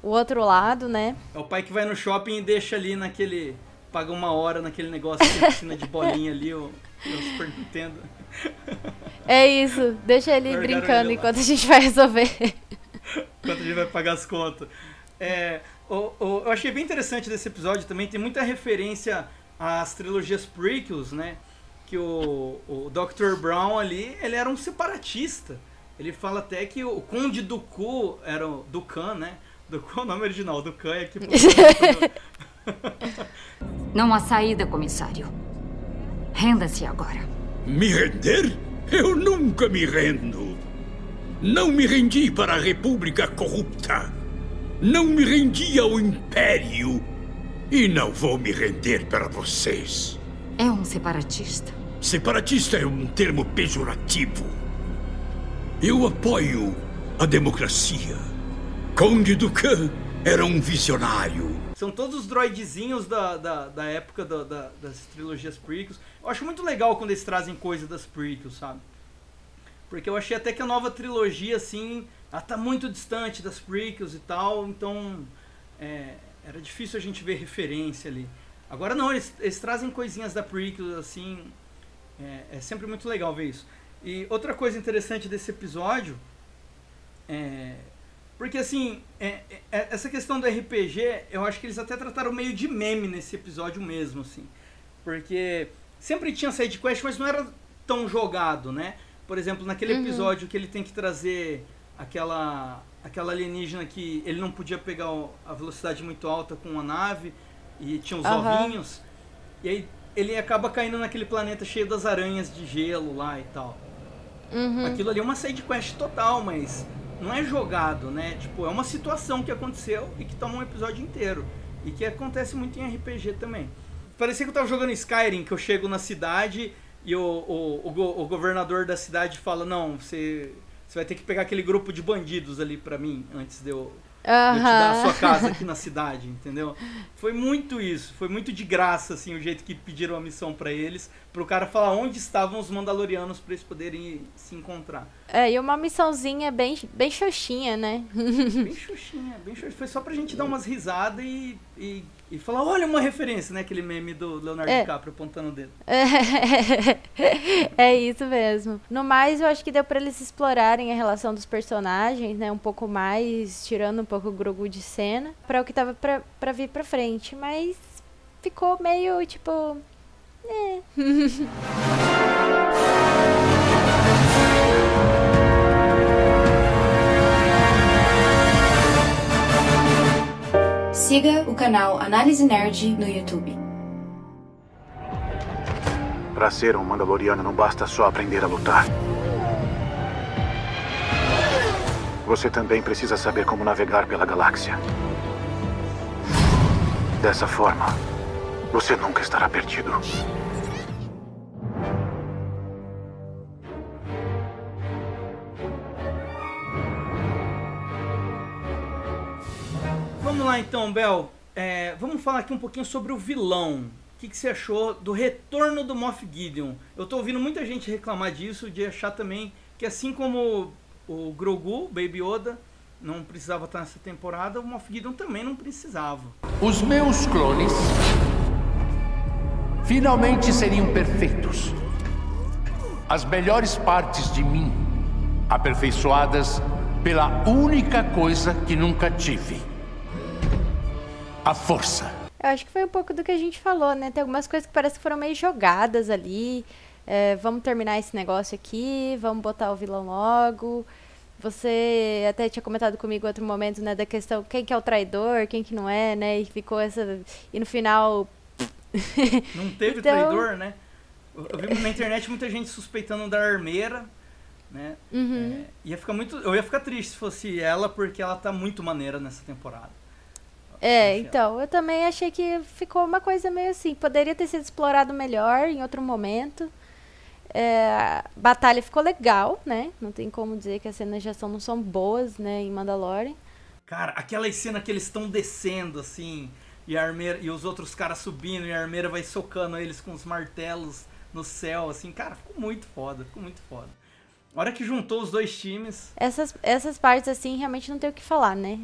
o outro lado, né? É o pai que vai no shopping e deixa ali naquele... Paga 1 hora naquele negócio de piscina de bolinha ali, o Super Nintendo. É isso, deixa ele brincando enquanto a gente vai resolver. Enquanto a gente vai pagar as contas. Eu achei bem interessante desse episódio também, tem muita referência às trilogias prequels, né? Que o Dr. Brown ali, ele era um separatista. Ele fala até que o Conde Dooku era o Dukan, né? Dooku é o nome original, Dukan é aqui. Não há saída, comissário. Renda-se agora. Me render? Eu nunca me rendo. Não me rendi para a República Corrupta. Não me rendi ao Império. E não vou me render para vocês. É um separatista. Separatista é um termo pejorativo. Eu apoio a democracia. Conde Dooku era um visionário. São todos os droidezinhos da época das trilogias prequels. Eu acho muito legal quando eles trazem coisa das prequels, sabe? Porque eu achei até que a nova trilogia, assim, ela tá muito distante das prequels e tal, então era difícil a gente ver referência ali. Agora não, eles trazem coisinhas da prequel, assim, é sempre muito legal ver isso. E outra coisa interessante desse episódio porque assim, essa questão do RPG, eu acho que eles até trataram meio de meme nesse episódio mesmo, assim. Porque sempre tinha sidequest, mas não era tão jogado, né? Por exemplo, naquele episódio que ele tem que trazer aquela alienígena que ele não podia pegar a velocidade muito alta com a nave, e tinha os ovinhos, e aí ele acaba caindo naquele planeta cheio das aranhas de gelo lá e tal. Aquilo ali é uma sidequest total, mas não é jogado, né? Tipo, é uma situação que aconteceu e que toma um episódio inteiro. E que acontece muito em RPG também. Parecia que eu tava jogando Skyrim, que eu chego na cidade e o governador da cidade fala, não, você vai ter que pegar aquele grupo de bandidos ali pra mim, antes de eu te dar a sua casa aqui na cidade, entendeu? Foi muito isso, foi muito de graça, assim, o jeito que pediram a missão pra eles, pro cara falar onde estavam os Mandalorianos pra eles poderem se encontrar. E uma missãozinha bem xoxinha, né? Bem xoxinha, bem xoxinha. Foi só pra gente dar umas risadas e falar, olha uma referência, né? Aquele meme do Leonardo DiCaprio apontando o dedo. É isso mesmo. No mais, eu acho que deu pra eles explorarem a relação dos personagens, né? Um pouco mais, tirando um pouco o Grogu de cena, pra o que tava pra vir pra frente. Mas ficou meio, tipo... Siga o canal Análise Nerd no YouTube. Para ser um Mandaloriano não basta só aprender a lutar. Você também precisa saber como navegar pela galáxia. Dessa forma, você nunca estará perdido. Vamos lá então, Bel. Vamos falar aqui um pouquinho sobre o vilão. O que você achou do retorno do Moff Gideon? Eu tô ouvindo muita gente reclamar disso, de achar também que assim como o Grogu, Baby Yoda, não precisava estar nessa temporada, o Moff Gideon também não precisava. Os meus clones finalmente seriam perfeitos. As melhores partes de mim, aperfeiçoadas pela única coisa que nunca tive. A força. Eu acho que foi um pouco do que a gente falou, né? Tem algumas coisas que parece que foram meio jogadas ali. Vamos terminar esse negócio aqui, vamos botar o vilão logo. Você até tinha comentado comigo em outro momento, né? Da questão quem que é o traidor, quem que não é, né? E ficou essa... E no final... Não teve traidor, né? Eu vi na internet muita gente suspeitando da armeira, né? Uhum. Eu ia ficar triste se fosse ela, porque ela tá muito maneira nessa temporada. Então, eu também achei que ficou uma coisa meio assim, poderia ter sido explorado melhor em outro momento. A batalha ficou legal, né? Não tem como dizer que as cenas de ação não são boas, né, em Mandalorian. Cara, aquela cena que eles estão descendo, assim, e a armeira, e os outros caras subindo, e a armeira vai socando eles com os martelos no céu, assim, cara, ficou muito foda, ficou muito foda. A hora que juntou os dois times... Essas partes, assim, realmente não tem o que falar, né?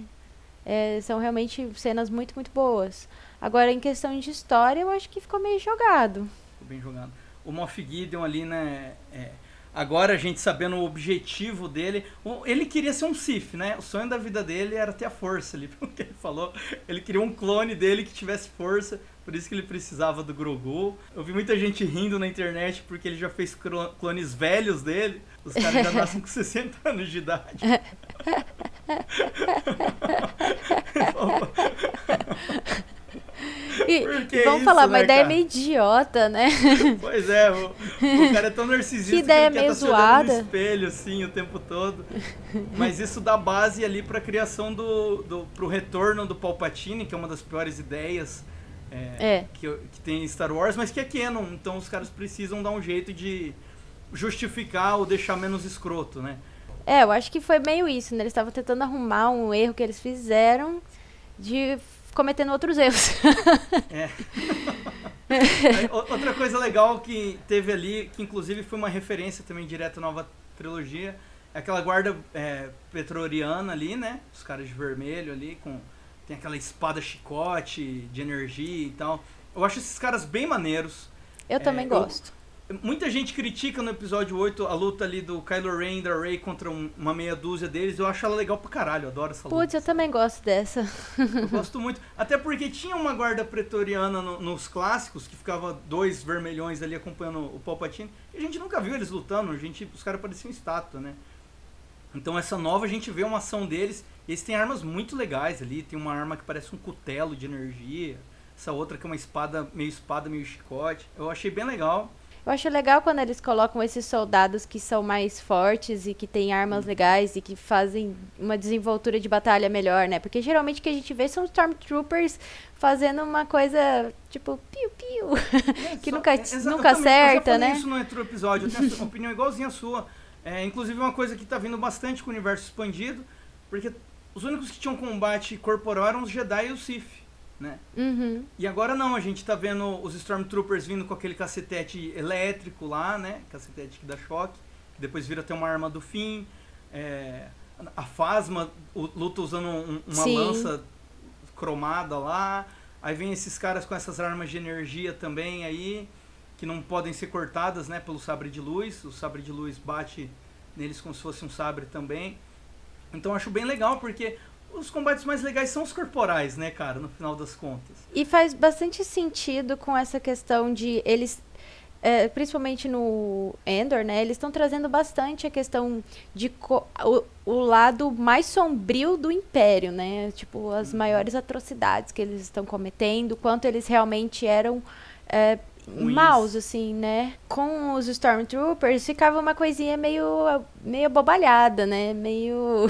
São realmente cenas muito, muito boas. Agora, em questão de história, eu acho que ficou meio jogado. Ficou bem jogado. O Moff Gideon ali, né? Agora a gente sabendo o objetivo dele. Ele queria ser um Sith, né? O sonho da vida dele era ter a força ali, pelo que ele falou. Ele queria um clone dele que tivesse força. Por isso que ele precisava do Grogu. Eu vi muita gente rindo na internet porque ele já fez clones velhos dele. Os caras já nascem com 60 anos de idade. Vamos falar, uma ideia meio idiota, né? Pois é, o cara é tão narcisista que ideia ele meio quer estar zoada. no espelho assim o tempo todo. Mas isso dá base ali pra criação pro retorno do Palpatine, que é uma das piores ideias que tem em Star Wars, mas que é canon, então os caras precisam dar um jeito de justificar ou deixar menos escroto, né? Eu acho que foi meio isso, né? Eles estavam tentando arrumar um erro que eles fizeram de cometendo outros erros. Outra coisa legal que teve ali, que inclusive foi uma referência também direta à nova trilogia, é aquela guarda pretoriana ali, né? Os caras de vermelho ali, tem aquela espada chicote de energia e tal. Eu acho esses caras bem maneiros. Eu também gosto. Muita gente critica no episódio 8 a luta ali do Kylo Ren e da Rey contra uma meia dúzia deles. Eu acho ela legal pra caralho, eu adoro essa luta. Putz, eu também gosto dessa. Eu gosto muito. Até porque tinha uma guarda pretoriana nos clássicos, que ficava dois vermelhões ali acompanhando o Palpatine. E a gente nunca viu eles lutando, os caras pareciam estátua, né? Então essa nova a gente vê uma ação deles. E eles têm armas muito legais ali. Tem uma arma que parece um cutelo de energia. Essa outra que é uma espada, meio chicote. Eu achei bem legal. Eu acho legal quando eles colocam esses soldados que são mais fortes e que têm armas legais e que fazem uma desenvoltura de batalha melhor, né? Porque geralmente o que a gente vê são Stormtroopers fazendo uma coisa tipo piu-piu, que nunca acerta, né? Eu falei isso no outro episódio, eu tenho uma opinião igualzinha a sua. Inclusive uma coisa que tá vindo bastante com o universo expandido, porque os únicos que tinham combate corporal eram os Jedi e os Sith. Né? Uhum. E agora não, a gente tá vendo os Stormtroopers vindo com aquele cacetete elétrico lá, né? Cacetete que dá choque, depois vira até uma arma do Finn. A Phasma luta usando uma lança cromada lá. Aí vem esses caras com essas armas de energia também aí, que não podem ser cortadas, né, pelo sabre de luz. O sabre de luz bate neles como se fosse um sabre também. Então eu acho bem legal, porque os combates mais legais são os corporais, né, cara, no final das contas. E faz bastante sentido com essa questão de eles, principalmente no Endor, né, eles estão trazendo bastante a questão de o lado mais sombrio do Império, né, tipo, as maiores atrocidades que eles estão cometendo, quanto eles realmente eram maus, assim, né. Com os Stormtroopers ficava uma coisinha meio bobalhada, né, meio...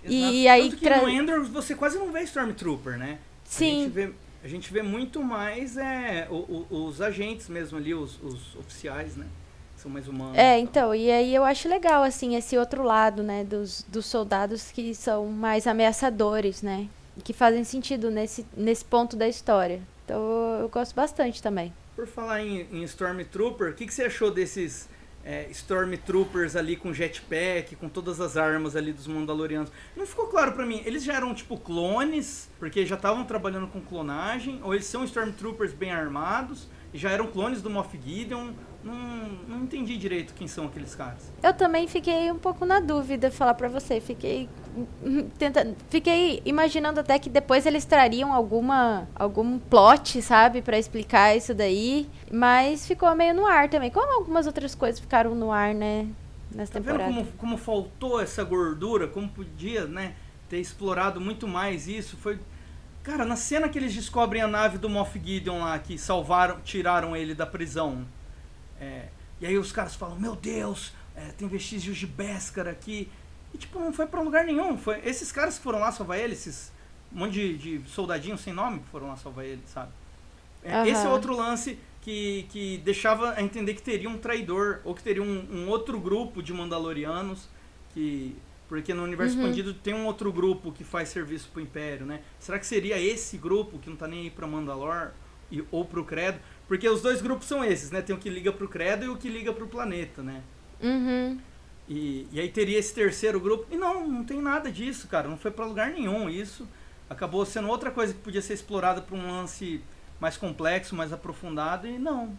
E aí tanto que no Endor você quase não vê Stormtrooper, né? Sim. A gente vê muito mais os agentes mesmo ali, os oficiais, né? São mais humanos. Então, e aí eu acho legal, assim, esse outro lado, né? Dos soldados que são mais ameaçadores, né? Que fazem sentido nesse ponto da história. Então eu gosto bastante também. Por falar em Stormtrooper, o que você achou desses... Stormtroopers ali com jetpack, com todas as armas ali dos Mandalorianos? Não ficou claro pra mim, eles já eram tipo clones, porque já estavam trabalhando com clonagem, ou eles são Stormtroopers bem armados, e já eram clones do Moff Gideon? Não entendi direito quem são aqueles caras. Eu também fiquei um pouco na dúvida, falar pra você, fiquei imaginando até que depois eles trariam algum plot, sabe, pra explicar isso daí, mas ficou meio no ar também, como algumas outras coisas ficaram no ar, né, nessa temporada. Vendo como faltou essa gordura, como podia, né, ter explorado muito mais isso? Foi, cara, na cena que eles descobrem a nave do Moff Gideon lá, que tiraram ele da prisão, e aí os caras falam, meu Deus, tem vestígios de Beskar aqui. E tipo, não foi pra lugar nenhum. Foi esses caras que foram lá salvar ele, esses monte de soldadinhos sem nome que foram lá salvar ele, sabe? Esse é outro lance que deixava a entender que teria um traidor, ou que teria um outro grupo de Mandalorianos, porque no universo expandido tem um outro grupo que faz serviço pro Império, né? Será que seria esse grupo que não tá nem aí pra Mandalor ou pro Credo? Porque os dois grupos são esses, né? Tem o que liga pro Credo e o que liga pro planeta, né? E aí teria esse terceiro grupo. E não tem nada disso, cara. Não foi pra lugar nenhum isso. Acabou sendo outra coisa que podia ser explorada pra um lance mais complexo, mais aprofundado. E não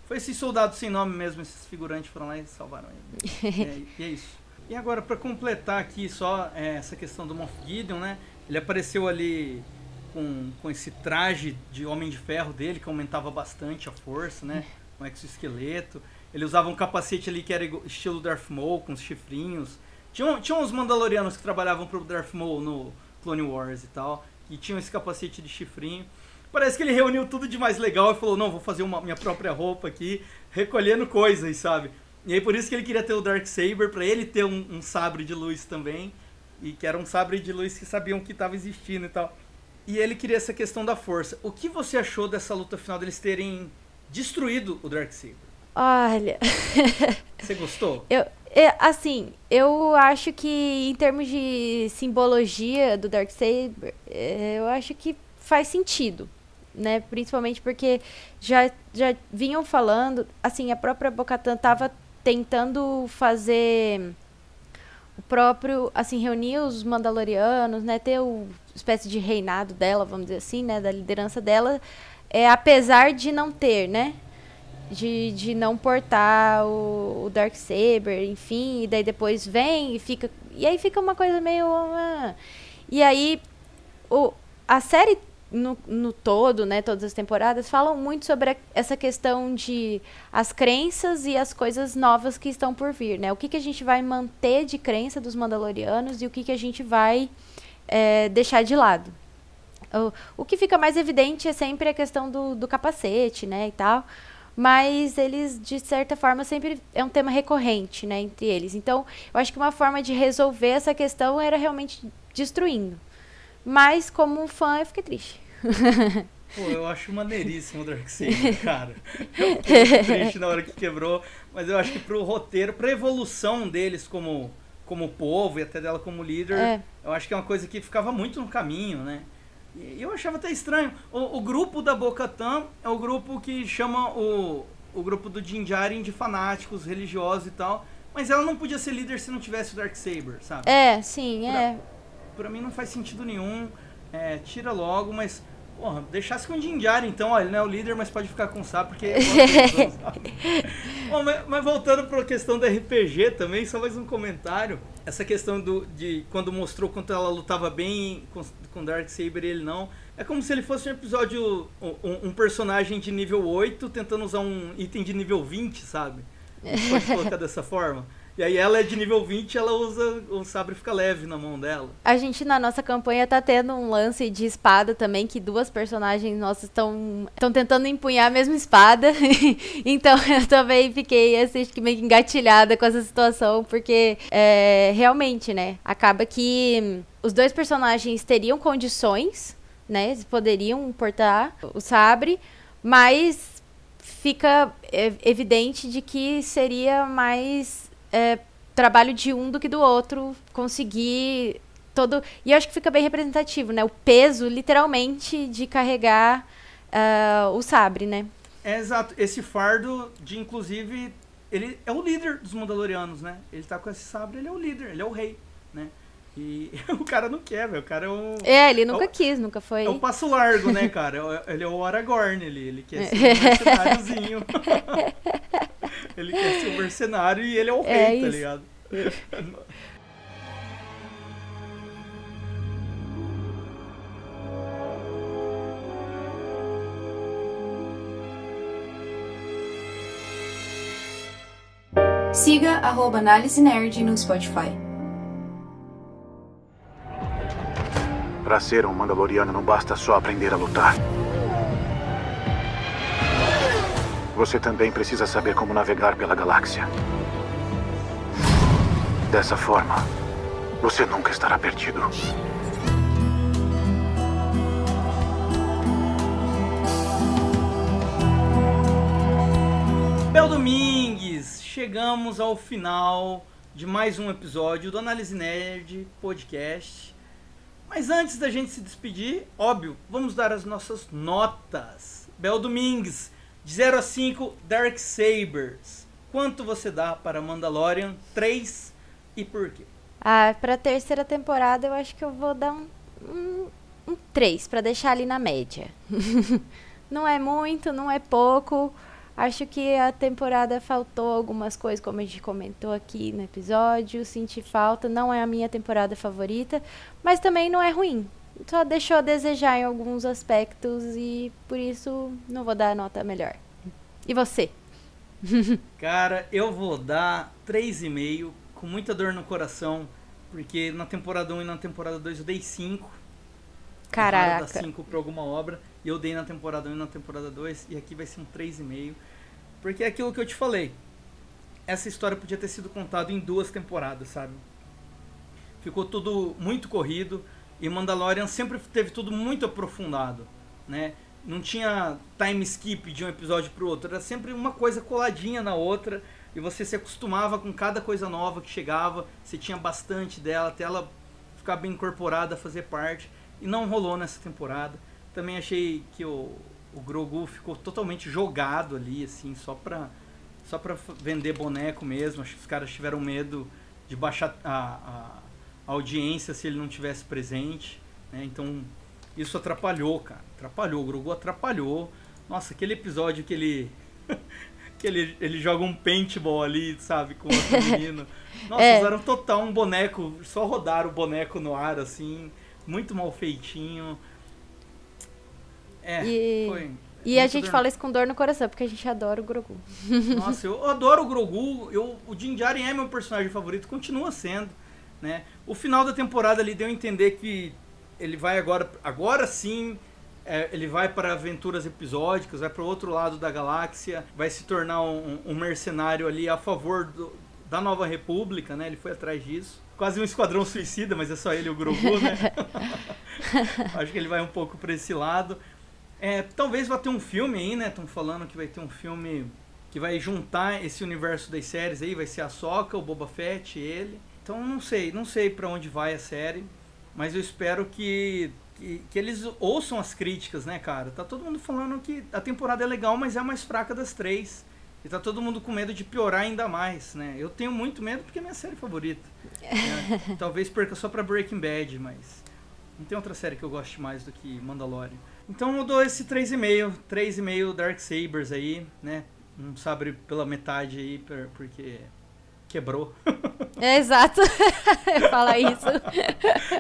foi esses soldados sem nome mesmo, esses figurantes foram lá e salvaram ele. E é isso. E agora, pra completar aqui só essa questão do Moff Gideon, né? Ele apareceu ali com esse traje de Homem de Ferro dele, que aumentava bastante a força, né? Um exoesqueleto. Ele usava um capacete ali que era estilo Darth Maul, com os chifrinhos. Tinha uns Mandalorianos que trabalhavam pro Darth Maul no Clone Wars e tal, e tinham esse capacete de chifrinho. Parece que ele reuniu tudo de mais legal e falou, não, vou fazer minha própria roupa aqui, recolhendo coisas, sabe? E aí por isso que ele queria ter o Darksaber, pra ele ter um sabre de luz também, e que era um sabre de luz que sabiam que estava existindo e tal. E ele queria essa questão da força. O que você achou dessa luta final deles terem destruído o Darksaber? Olha... Você gostou? Assim, eu acho que em termos de simbologia do Darksaber, eu acho que faz sentido, né? Principalmente porque já vinham falando, assim, a própria Bo-Katan tava tentando fazer o próprio, assim, reunir os Mandalorianos, né? Ter uma espécie de reinado dela, vamos dizer assim, né? Da liderança dela, apesar de não ter, né? De não portar o Darksaber, enfim, e daí depois vem e fica... E aí fica uma coisa meio... E aí, a série no todo, né, todas as temporadas, falam muito sobre essa questão de as crenças e as coisas novas que estão por vir, né? O que a gente vai manter de crença dos Mandalorianos e o que a gente vai deixar de lado. O que fica mais evidente é sempre a questão do capacete, né, e tal... Mas eles, de certa forma, sempre é um tema recorrente, né, entre eles. Então, eu acho que uma forma de resolver essa questão era realmente destruindo. Mas, como fã, eu fiquei triste. Pô, eu acho maneiríssimo o Darksaber, cara. Eu fiquei triste na hora que quebrou, mas eu acho que pro roteiro, pra evolução deles como povo e até dela como líder, eu acho que é uma coisa que ficava muito no caminho, né? E eu achava até estranho. O grupo da Bo-Katan é o grupo que chama o grupo do Din Djarin de fanáticos, religiosos e tal. Mas ela não podia ser líder se não tivesse o Darksaber, sabe? Sim, Pra mim não faz sentido nenhum. Tira logo, mas... Porra, deixasse com o Din Djarin, então, ó, ele não é o líder, mas pode ficar com o sabre, porque... Bom, mas voltando pra questão do RPG também, só mais um comentário. Essa questão de quando mostrou quanto ela lutava bem com Darksaber e ele não. É como se ele fosse um episódio, um personagem de nível 8 tentando usar um item de nível 20, sabe? Pode colocar dessa forma. E aí ela é de nível 20, ela usa, o sabre fica leve na mão dela. A gente, na nossa campanha, tá tendo um lance de espada também, que duas personagens nossas estão tentando empunhar a mesma espada. Então eu também fiquei assim, meio engatilhada com essa situação, porque realmente, né, acaba que os dois personagens teriam condições, né, poderiam portar o sabre, mas fica evidente de que seria mais... trabalho de um do que do outro, conseguir todo... E eu acho que fica bem representativo, né? O peso, literalmente, de carregar o sabre, né? Exato. Esse fardo de, inclusive, ele é o líder dos Mandalorianos, né? Ele tá com esse sabre, ele é o líder, ele é o rei, né? E o cara não quer, velho. O cara é um... ele nunca quis, nunca foi... É um passo largo, né, cara? Ele é o Aragorn, ele quer ser um mercenáriozinho. Ele quer ser um mercenário e ele é o rei, tá ligado? Siga @Análise Nerd no Spotify. Para ser um Mandaloriano não basta só aprender a lutar. Você também precisa saber como navegar pela galáxia. Dessa forma, você nunca estará perdido. Bel Domingues, chegamos ao final de mais um episódio do Análise Nerd Podcast. Mas antes da gente se despedir, óbvio, vamos dar as nossas notas. Bel Domingues, de 0 a 5, Darksabers. Quanto você dá para Mandalorian 3 e por quê? Pra terceira temporada eu acho que eu vou dar um 3, pra deixar ali na média. Não é muito, não é pouco. Acho que a temporada faltou algumas coisas, como a gente comentou aqui no episódio. Senti falta, não é a minha temporada favorita, mas também não é ruim. Só deixou a desejar em alguns aspectos e por isso não vou dar a nota melhor. E você? Cara, eu vou dar 3,5, com muita dor no coração, porque na temporada 1 e na temporada 2 eu dei 5. Caraca. Eu dar 5 pra alguma obra, e eu dei na temporada 1 e na temporada 2, e aqui vai ser um 3,5. Porque é aquilo que eu te falei. Essa história podia ter sido contada em 2 temporadas, sabe? Ficou tudo muito corrido. E Mandalorian sempre teve tudo muito aprofundado, né? Não tinha time skip de um episódio pro outro. Era sempre uma coisa coladinha na outra. E você se acostumava com cada coisa nova que chegava. Você tinha bastante dela, até ela ficar bem incorporada, fazer parte. E não rolou nessa temporada. Também achei que o Grogu ficou totalmente jogado ali, assim, só pra vender boneco mesmo. Acho que os caras tiveram medo de baixar a audiência se ele não tivesse presente, né? Então isso atrapalhou, cara. Atrapalhou, o Grogu atrapalhou. Nossa, aquele episódio que ele ele joga um paintball ali, sabe, com outro menino. Nossa, usaram total um boneco, só rodaram o boneco no ar, assim, muito mal feitinho. E a gente fala isso com dor no coração, porque a gente adora o Grogu. Nossa, eu adoro o Grogu. O Din Djarin é meu personagem favorito, continua sendo, né? O final da temporada ali deu a entender que ele vai agora sim, ele vai para aventuras episódicas, vai para o outro lado da galáxia, vai se tornar um mercenário ali a favor da Nova República, né? Ele foi atrás disso. Quase um esquadrão suicida, mas é só ele e o Grogu, né? Acho que ele vai um pouco para esse lado. Talvez vá ter um filme aí, né? Estão falando que vai ter um filme que vai juntar esse universo das séries aí, vai ser a Ahsoka, o Boba Fett, ele. Então não sei para onde vai a série, mas eu espero que eles ouçam as críticas, né, cara? Tá todo mundo falando que a temporada é legal, mas é a mais fraca das 3. E tá todo mundo com medo de piorar ainda mais, né? Eu tenho muito medo porque é minha série favorita. Né? Talvez perca só pra Breaking Bad, mas não tem outra série que eu goste mais do que Mandalorian. Então eu dou esse 3,5. 3,5 Darksabers aí, né? Um sabre pela metade aí, porque quebrou. É, exato. Fala isso.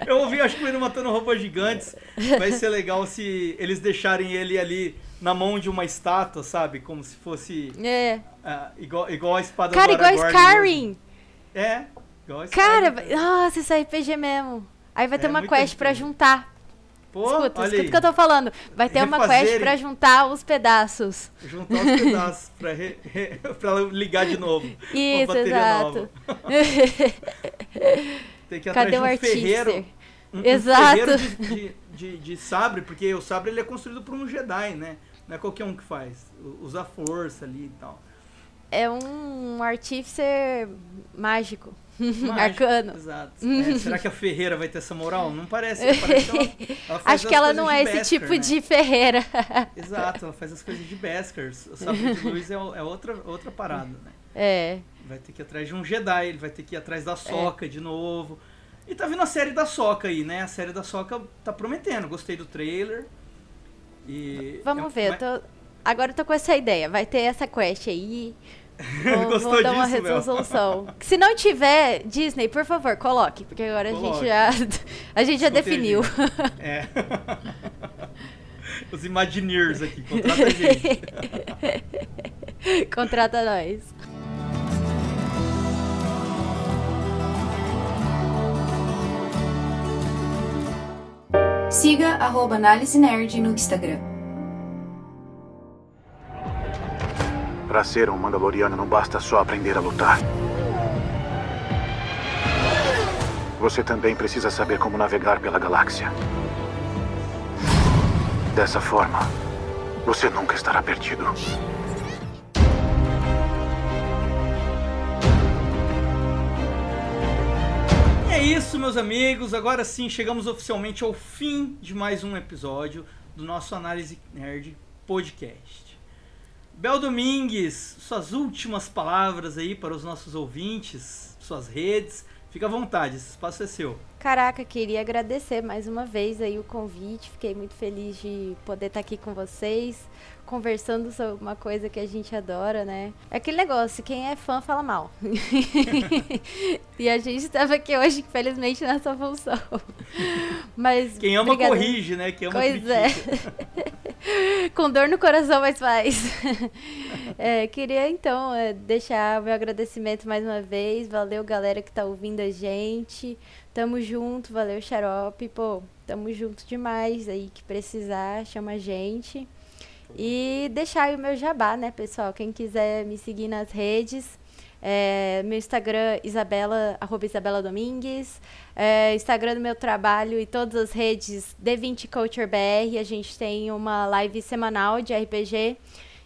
Eu ouvi, acho que ele matando robôs gigantes. Vai ser legal se eles deixarem ele ali na mão de uma estátua, sabe? Como se fosse igual a espada do Aragorn. Cara, igual Skyrim. É, igual Skyrim. Cara, nossa, isso é RPG mesmo. Aí vai ter uma quest pra juntar. Pô, escuta o que eu tô falando. Vai ter uma quest pra juntar os pedaços. Juntar os pedaços pra ligar de novo. Isso, exato. Tem que ir atrás de um ferreiro. Exato. Ferreiro de sabre, porque o sabre ele é construído por um Jedi, né? Não é qualquer um que faz. Usa a força ali e tal. É um artífice mágico. Arcano. Exato. Será que a ferreira vai ter essa moral? Não parece. Ela faz Acho que ela não é esse Beskar, tipo né? de ferreira. Exato, ela faz as coisas de Beskar. O sabre de luz é outra parada, né? É. Vai ter que ir atrás de um Jedi, ele vai ter que ir atrás da Sokka de novo. E tá vindo a série da Sokka aí, né? A série da Sokka tá prometendo. Gostei do trailer. E vamos ver. Agora eu tô com essa ideia. Vai ter essa quest aí. Gostou dar uma disso, resolução. Se não tiver, Disney, por favor, coloque. Porque agora a gente já definiu. É. Os Imagineers aqui, contrata a gente. Contrata nós. Siga @Análise Nerd no Instagram. Para ser um Mandaloriano não basta só aprender a lutar. Você também precisa saber como navegar pela galáxia. Dessa forma, você nunca estará perdido. É isso, meus amigos. Agora sim, chegamos oficialmente ao fim de mais um episódio do nosso Análise Nerd Podcast. Bel Domingues, suas últimas palavras aí para os nossos ouvintes, suas redes. Fica à vontade, esse espaço é seu. Caraca, queria agradecer mais uma vez aí o convite. Fiquei muito feliz de poder estar aqui com vocês, conversando sobre uma coisa que a gente adora, né? É aquele negócio, quem é fã fala mal. E a gente estava aqui hoje, infelizmente, nessa função. Mas quem ama corrige, né? Quem ama critica. É. Com dor no coração, mas faz. Queria, então, deixar o meu agradecimento mais uma vez. Valeu, galera que tá ouvindo a gente. Tamo junto, valeu, Xarope. Pô, tamo junto demais aí, que precisar, chama a gente. E deixar aí o meu jabá, né, pessoal? Quem quiser me seguir nas redes, meu Instagram, @Isabela Domingues, Instagram do meu trabalho e todas as redes, D20 Culture BR. A gente tem uma live semanal de RPG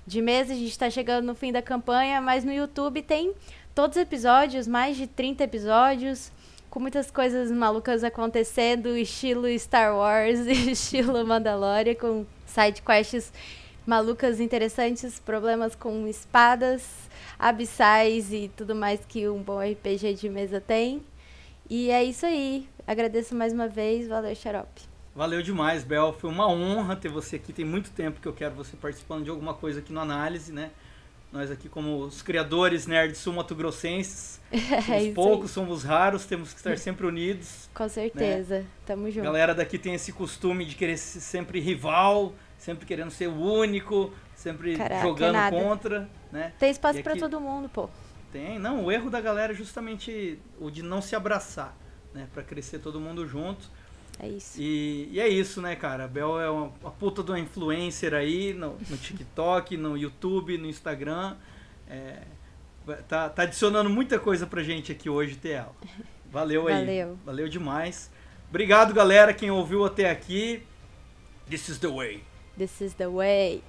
de mesa, a gente tá chegando no fim da campanha, mas no YouTube tem todos os episódios, mais de 30 episódios, com muitas coisas malucas acontecendo, estilo Star Wars, estilo Mandalorian, com side quests malucas, interessantes, problemas com espadas, abissais e tudo mais que um bom RPG de mesa tem. E é isso aí. Agradeço mais uma vez. Valeu, Xarope. Valeu demais, Bel. Foi uma honra ter você aqui. Tem muito tempo que eu quero você participando de alguma coisa aqui no Análise, né? Nós aqui, como os criadores nerds sul-mato-grossenses, somos poucos, somos raros, temos que estar sempre unidos. Com certeza, né? Tamo junto. A galera daqui tem esse costume de querer ser sempre rival, sempre querendo ser o único, sempre jogando contra, né? Tem espaço pra todo mundo, pô. Tem, não, o erro da galera é justamente o de não se abraçar, né? Pra crescer todo mundo junto. É isso. E é isso, né, cara? A Bel é uma puta de uma influencer aí no TikTok, no YouTube, no Instagram. Tá adicionando muita coisa pra gente aqui hoje ter ela. Valeu aí. Valeu demais. Obrigado, galera, quem ouviu até aqui. This is the way. This is the way.